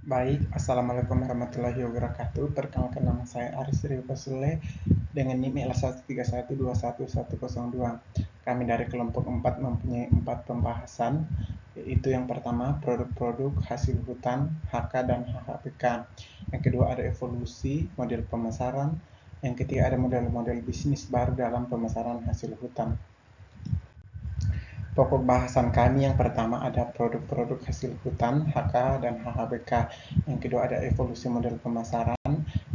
Baik, Assalamualaikum warahmatullahi wabarakatuh. Perkenalkan nama saya Aris Rio Pasule dengan NIM 131211102. Kami dari kelompok 4 mempunyai 4 pembahasan, yaitu yang pertama produk-produk hasil hutan, HK dan HHPK. Yang kedua ada evolusi model pemasaran. Yang ketiga ada model-model bisnis baru dalam pemasaran hasil hutan. Pokok bahasan kami yang pertama ada produk-produk hasil hutan, HK dan HHBK. Yang kedua ada evolusi model pemasaran.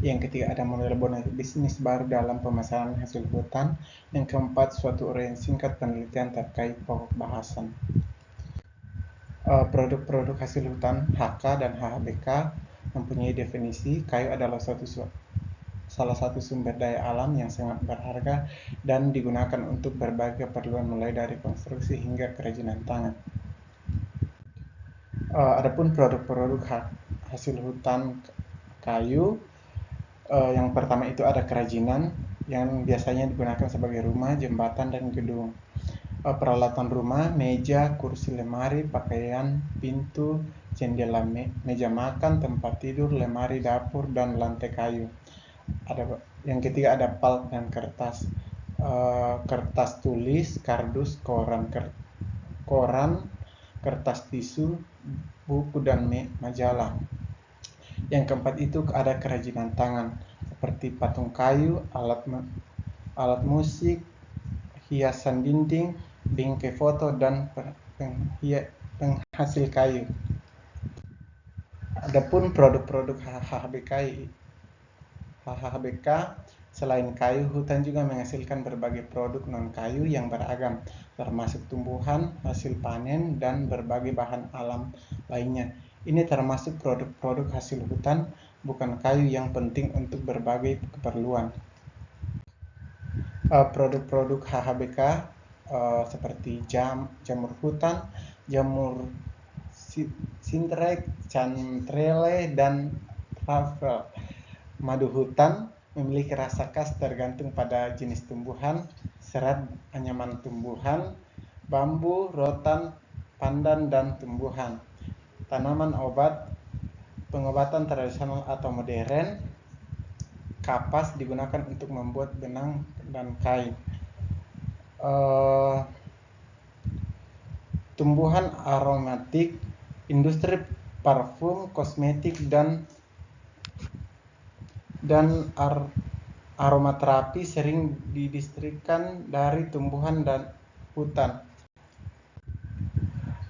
Yang ketiga ada model bisnis baru dalam pemasaran hasil hutan. Yang keempat suatu uraian singkat penelitian terkait pokok bahasan. Produk-produk hasil hutan, HK dan HHBK mempunyai definisi. Kayu adalah salah satu sumber daya alam yang sangat berharga dan digunakan untuk berbagai keperluan mulai dari konstruksi hingga kerajinan tangan. Adapun produk-produk hasil hutan kayu, yang pertama itu ada kerajinan yang biasanya digunakan sebagai rumah, jembatan, dan gedung. Peralatan rumah, meja, kursi, lemari, pakaian, pintu, jendela, meja makan, tempat tidur, lemari dapur, dan lantai kayu. Yang ketiga ada pulp dan kertas. Kertas tulis, kardus, koran, kertas tisu, buku, dan majalah. Yang keempat itu ada kerajinan tangan seperti patung kayu, alat musik, hiasan dinding, bingkai foto, dan penghasil kayu. Adapun produk-produk HHBK selain kayu, hutan juga menghasilkan berbagai produk non-kayu yang beragam, termasuk tumbuhan, hasil panen, dan berbagai bahan alam lainnya. Ini termasuk produk-produk hasil hutan, bukan kayu yang penting untuk berbagai keperluan. Produk-produk HHBK seperti jamur hutan, jamur sintrek, cantrele, dan truffle. Madu hutan memiliki rasa khas tergantung pada jenis tumbuhan, serat anyaman tumbuhan, bambu, rotan, pandan, dan tumbuhan. Tanaman obat, pengobatan tradisional atau modern, kapas digunakan untuk membuat benang dan kain. Tumbuhan aromatik, industri parfum, kosmetik, dan aromaterapi sering didistribusikan dari tumbuhan dan hutan.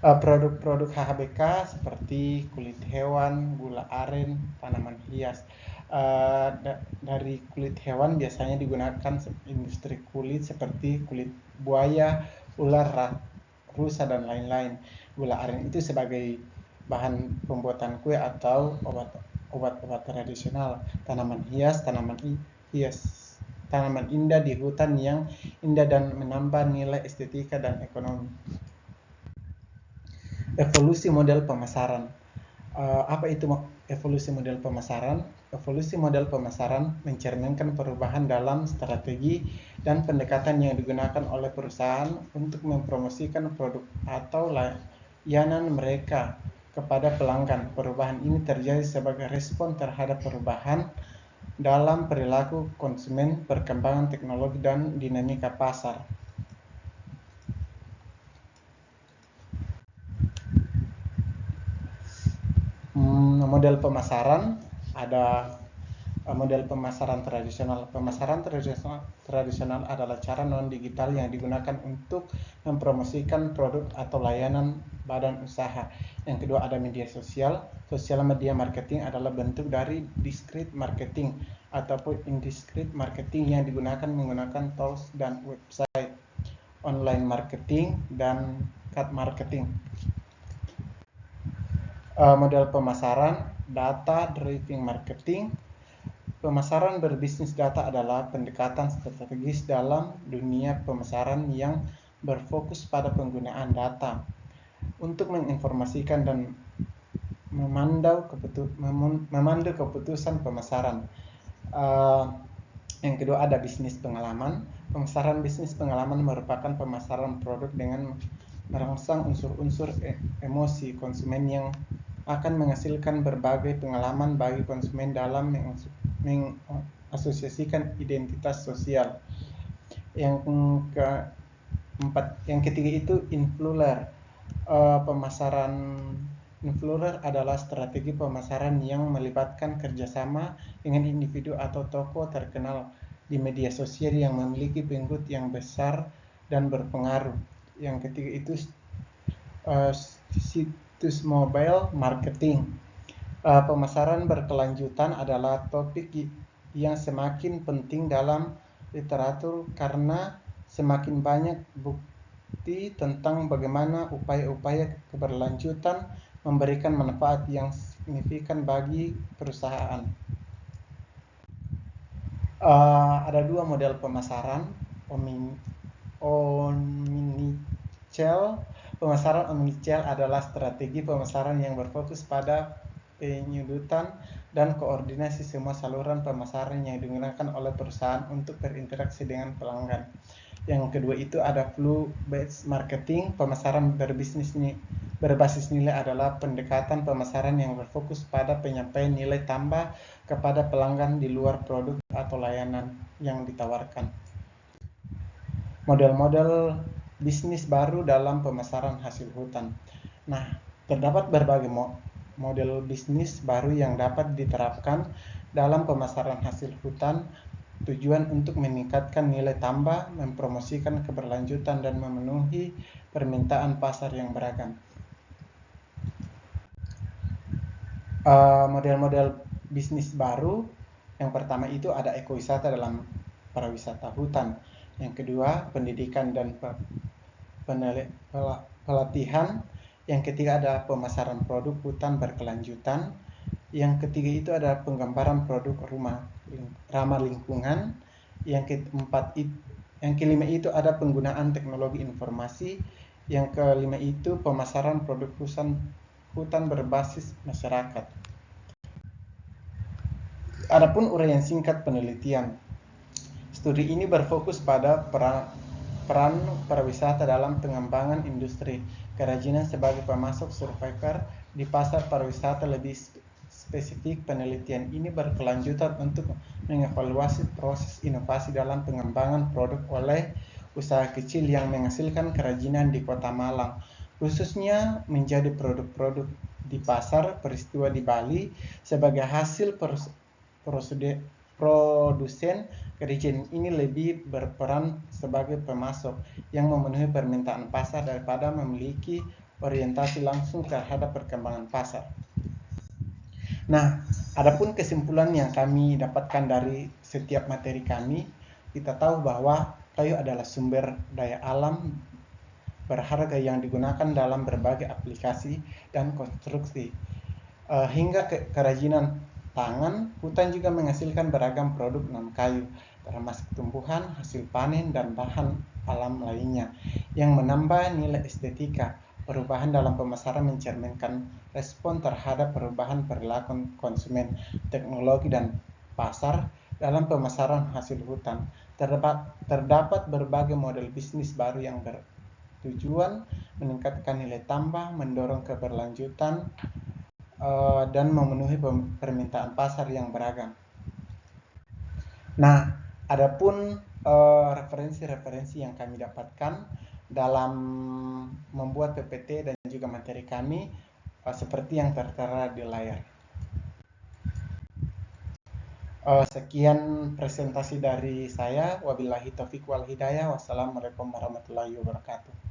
Produk-produk HHBK seperti kulit hewan, gula aren, tanaman hias. Dari kulit hewan biasanya digunakan industri kulit seperti kulit buaya, ular, rusa, dan lain-lain. Gula aren itu sebagai bahan pembuatan kue atau obat-obat tradisional. Tanaman indah di hutan yang indah dan menambah nilai estetika dan ekonomi. Evolusi model pemasaran. Apa itu evolusi model pemasaran? Evolusi model pemasaran mencerminkan perubahan dalam strategi dan pendekatan yang digunakan oleh perusahaan untuk mempromosikan produk atau layanan mereka kepada pelanggan. Perubahan ini terjadi sebagai respon terhadap perubahan dalam perilaku konsumen, perkembangan teknologi, dan dinamika pasar. Model pemasaran ada model pemasaran tradisional. Pemasaran tradisional adalah cara non-digital yang digunakan untuk mempromosikan produk atau layanan badan usaha. Yang kedua ada media sosial. Sosial media marketing adalah bentuk dari discrete marketing ataupun indiscrete marketing yang digunakan menggunakan tools dan website, online marketing, dan card marketing. Model pemasaran data driven marketing. Pemasaran berbisnis data adalah pendekatan strategis dalam dunia pemasaran yang berfokus pada penggunaan data untuk menginformasikan dan memandu keputusan pemasaran. Yang kedua ada bisnis pengalaman. Pemasaran bisnis pengalaman merupakan pemasaran produk dengan merangsang unsur-unsur emosi konsumen yang akan menghasilkan berbagai pengalaman bagi konsumen dalam mengasosiasikan identitas sosial. Yang keempat, yang ketiga itu influencer. Pemasaran influencer adalah strategi pemasaran yang melibatkan kerjasama dengan individu atau tokoh terkenal di media sosial yang memiliki pengikut yang besar dan berpengaruh. Yang ketiga itu situs mobile marketing. Pemasaran berkelanjutan adalah topik yang semakin penting dalam literatur karena semakin banyak bukti tentang bagaimana upaya-upaya keberlanjutan memberikan manfaat yang signifikan bagi perusahaan. Ada dua model pemasaran, omnichannel. Pemasaran omnichannel adalah strategi pemasaran yang berfokus pada penyudutan dan koordinasi semua saluran pemasaran yang digunakan oleh perusahaan untuk berinteraksi dengan pelanggan. Yang kedua itu ada flow-based marketing. Pemasaran berbasis nilai adalah pendekatan pemasaran yang berfokus pada penyampaian nilai tambah kepada pelanggan di luar produk atau layanan yang ditawarkan. Model-model bisnis baru dalam pemasaran hasil hutan. Nah, terdapat berbagai model bisnis baru yang dapat diterapkan dalam pemasaran hasil hutan, tujuan untuk meningkatkan nilai tambah, mempromosikan keberlanjutan, dan memenuhi permintaan pasar yang beragam. Model-model bisnis baru, yang pertama itu ada ekowisata dalam pariwisata hutan. Yang kedua, pendidikan dan pelatihan. Yang ketiga ada pemasaran produk hutan berkelanjutan. Yang ketiga itu ada penggambaran produk rumah ramah lingkungan. Yang kelima itu ada penggunaan teknologi informasi. Yang kelima itu pemasaran produk hutan berbasis masyarakat. Adapun uraian singkat penelitian. Studi ini berfokus pada peran pariwisata dalam pengembangan industri kerajinan sebagai pemasok survivor di pasar pariwisata. Lebih spesifik, penelitian ini berkelanjutan untuk mengevaluasi proses inovasi dalam pengembangan produk oleh usaha kecil yang menghasilkan kerajinan di Kota Malang, khususnya menjadi produk-produk di pasar peristiwa di Bali sebagai hasil produsen kerajinan ini lebih berperan sebagai pemasok yang memenuhi permintaan pasar daripada memiliki orientasi langsung terhadap perkembangan pasar. Nah, adapun kesimpulan yang kami dapatkan dari setiap materi kami, kita tahu bahwa kayu adalah sumber daya alam berharga yang digunakan dalam berbagai aplikasi dan konstruksi. Hingga kerajinan tangan, hutan juga menghasilkan beragam produk non-kayu, termasuk tumbuhan, hasil panen, dan bahan alam lainnya, yang menambah nilai estetika. Perubahan dalam pemasaran mencerminkan respon terhadap perubahan perilaku konsumen, teknologi, dan pasar dalam pemasaran hasil hutan. Terdapat berbagai model bisnis baru yang bertujuan meningkatkan nilai tambah, mendorong keberlanjutan, dan memenuhi permintaan pasar yang beragam. Nah, adapun referensi-referensi yang kami dapatkan dalam membuat PPT dan juga materi kami seperti yang tertera di layar. Sekian presentasi dari saya. Wabillahi taufiq wal hidayah. Wassalamualaikum warahmatullahi wabarakatuh.